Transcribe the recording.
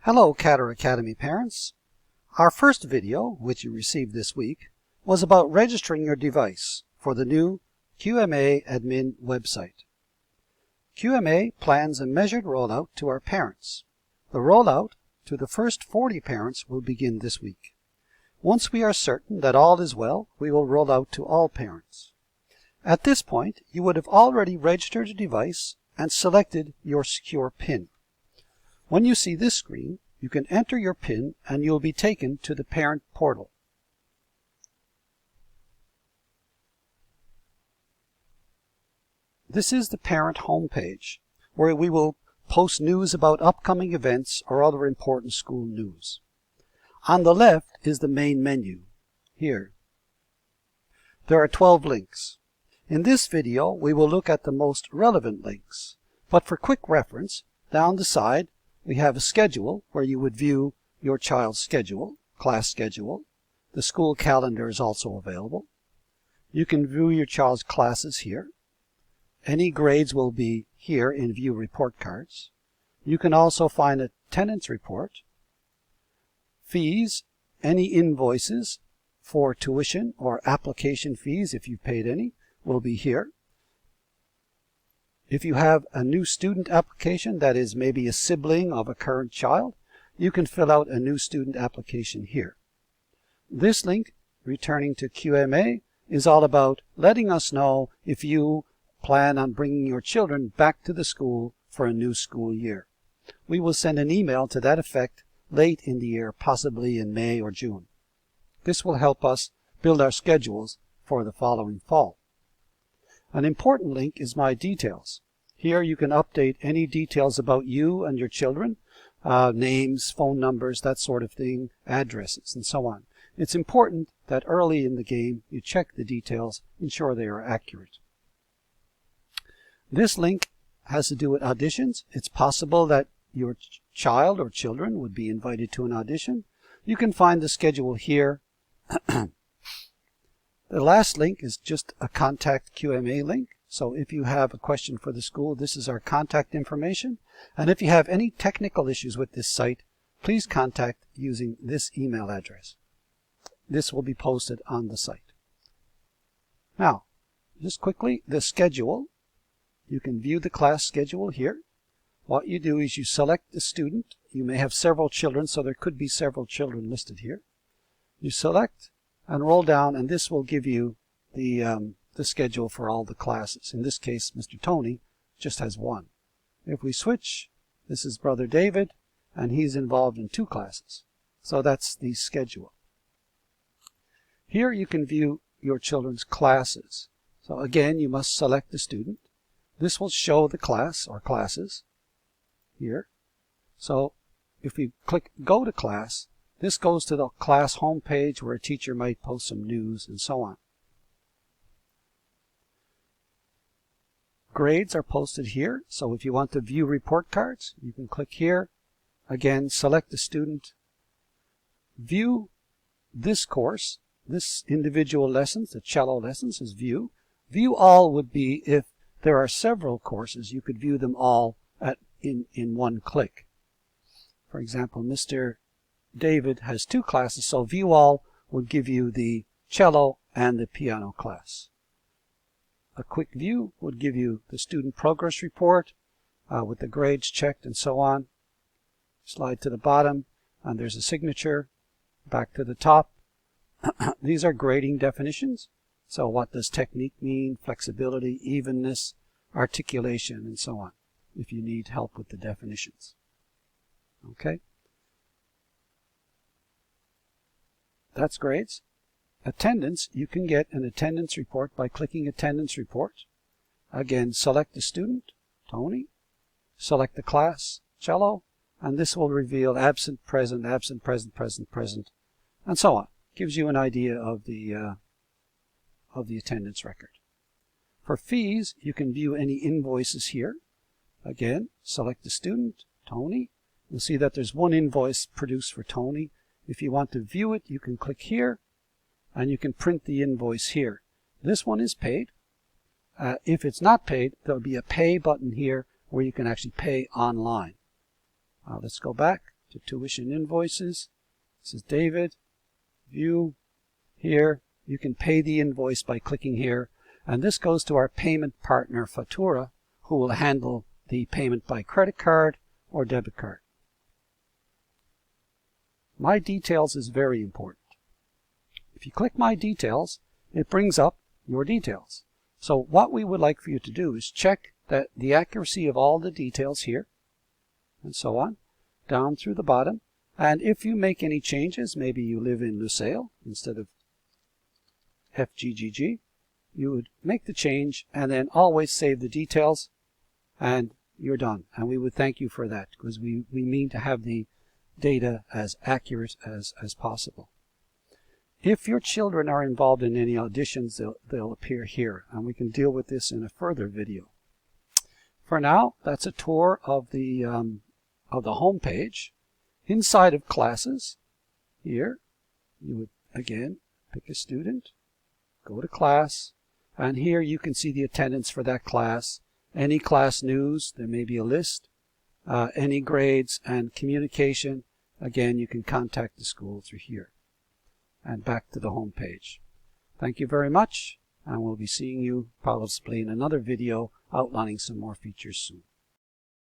Hello Catter Academy parents. Our first video, which you received this week, was about registering your device for the new QMA admin website. QMA plans a measured rollout to our parents. The rollout to the first 40 parents will begin this week. Once we are certain that all is well, we will roll out to all parents. At this point, you would have already registered a device and selected your secure PIN. When you see this screen, you can enter your PIN and you'll be taken to the Parent Portal. This is the Parent homepage, where we will post news about upcoming events or other important school news. On the left is the main menu, here. There are 12 links. In this video, we will look at the most relevant links, but for quick reference, down the side, we have a schedule where you would view your child's schedule, class schedule. The school calendar is also available. You can view your child's classes here. Any grades will be here in View Report Cards. You can also find a attendance report, fees, any invoices for tuition or application fees if you've paid any will be here. If you have a new student application, that is maybe a sibling of a current child, you can fill out a new student application here. This link, returning to QMA, is all about letting us know if you plan on bringing your children back to the school for a new school year. We will send an email to that effect late in the year, possibly in May or June. This will help us build our schedules for the following fall. An important link is My Details. Here you can update any details about you and your children, names, phone numbers, that sort of thing, addresses, and so on. It's important that early in the game you check the details, ensure they are accurate. This link has to do with auditions. It's possible that your child or children would be invited to an audition. You can find the schedule here. The last link is just a Contact QMA link. So if you have a question for the school, this is our contact information. And if you have any technical issues with this site, please contact using this email address. This will be posted on the site. Now, just quickly, the schedule. You can view the class schedule here. What you do is you select the student. You may have several children, so there could be several children listed here. You select and roll down, and this will give you the schedule for all the classes. In this case, Mr. Tony just has one. If we switch, this is Brother David, and he's involved in 2 classes. So that's the schedule. Here you can view your children's classes. So again, you must select the student. This will show the class or classes here. So if we click Go to Class, this goes to the class homepage where a teacher might post some news and so on. Grades are posted here. So if you want to view report cards, you can click here. Again, select the student. View this course, this individual lessons, the cello lessons is View. View All would be if there are several courses, you could view them all in one click. For example, Mr. David has 2 classes, so View All would give you the cello and the piano class. A quick view would give you the student progress report with the grades checked and so on. Slide to the bottom and there's a signature. Back to the top. These are grading definitions. So what does technique mean? Flexibility, evenness, articulation, and so on, if you need help with the definitions. Okay? That's grades. Attendance, you can get an attendance report by clicking Attendance Report. Again, select the student, Tony, select the class, cello, and this will reveal absent, present, present, present, and so on. Gives you an idea of the attendance record. For fees, you can view any invoices here. Again, select the student, Tony. You'll see that there's one invoice produced for Tony. If you want to view it, you can click here, and you can print the invoice here. This one is paid. If it's not paid, there'll be a pay button here where you can actually pay online. Let's go back to tuition invoices. This is David. View. Here you can pay the invoice by clicking here, and this goes to our payment partner Fatura, who will handle the payment by credit card or debit card. My Details is very important. If you click My Details, it brings up your details. So what we would like for you to do is check that the accuracy of all the details here, and so on, down through the bottom. And if you make any changes, maybe you live in Lucille instead of FGGG, you would make the change and then always save the details, and you're done. And we would thank you for that, because we mean to have the data as accurate as possible. If your children are involved in any auditions, they'll appear here, and we can deal with this in a further video. For now, that's a tour of the home page. Inside of classes, here, you would again pick a student, go to class, and here you can see the attendance for that class, any class news, there may be a list, any grades and communication. Again, you can contact the school through here. And back to the home page. Thank you very much, and we'll be seeing you possibly in another video outlining some more features soon.